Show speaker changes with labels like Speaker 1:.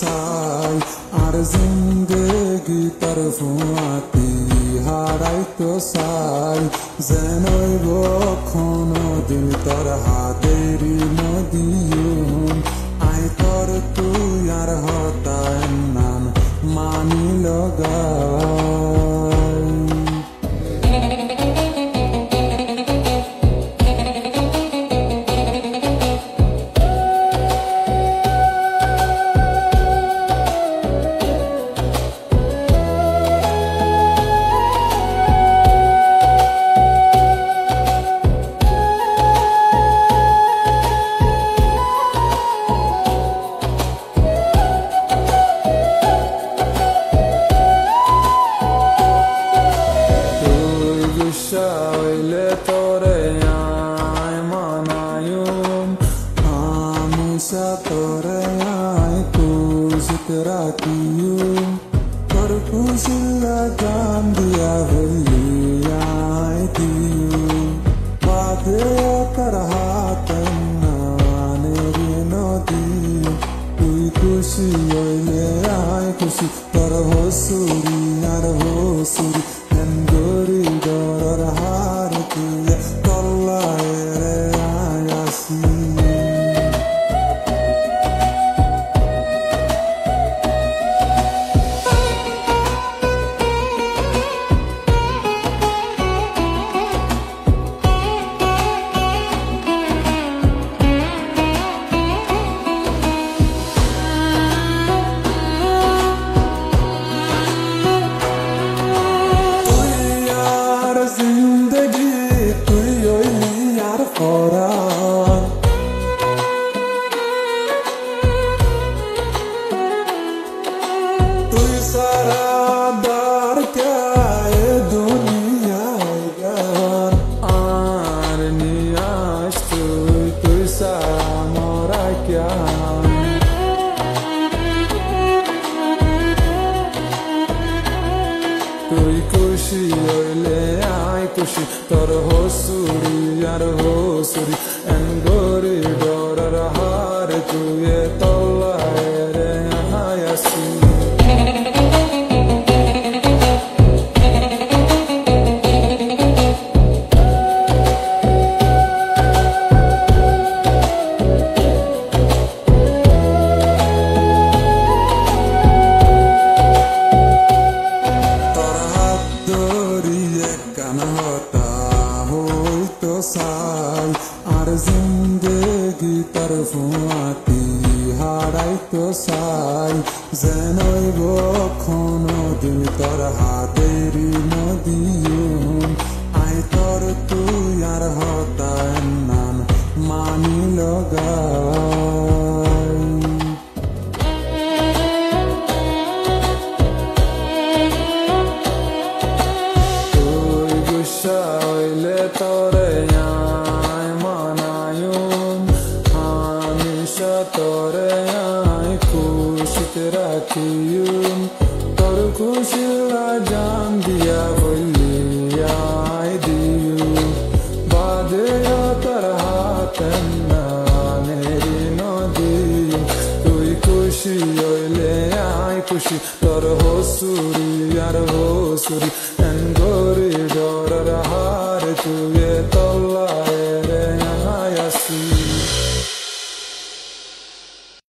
Speaker 1: চাই আর জিন্দেগি তরফুয়াতি হারাইতো চাই যেনই কোনদিন তোর হাতেরি নদীম আই তোর তুই আর হতায় নাম মানি লগাই Shaile tore ay manayum Hamisha tore ay kuzikratiyum Kar kuzilla jaan diya velli ay diyum Baade tarhatan neri nodiyum Tui kushi oile ay kushi Tar hosuri ar hosuri Endori dorar har tuye Tollayre ayasi Tui kushi oile ay kushi tor hosuri ar hosuri engori dorar har tuye tollayre ayasi চাই আর জিন্দেগি তরফুয়াতি হারাইতো চাই যেনই কোনদিন তোর হাতেরি Nadeem I তোর তুই আর হতায় নাম মানি লগাই তুই গুসা হইলে তোরে tore ay kushit rakiyum tor kushilla jaan diya velli ay diyum baade tarhatan neri nodiyum tui kushi oile ay kushi tor hosuri ar hosuri engori dorar har tuye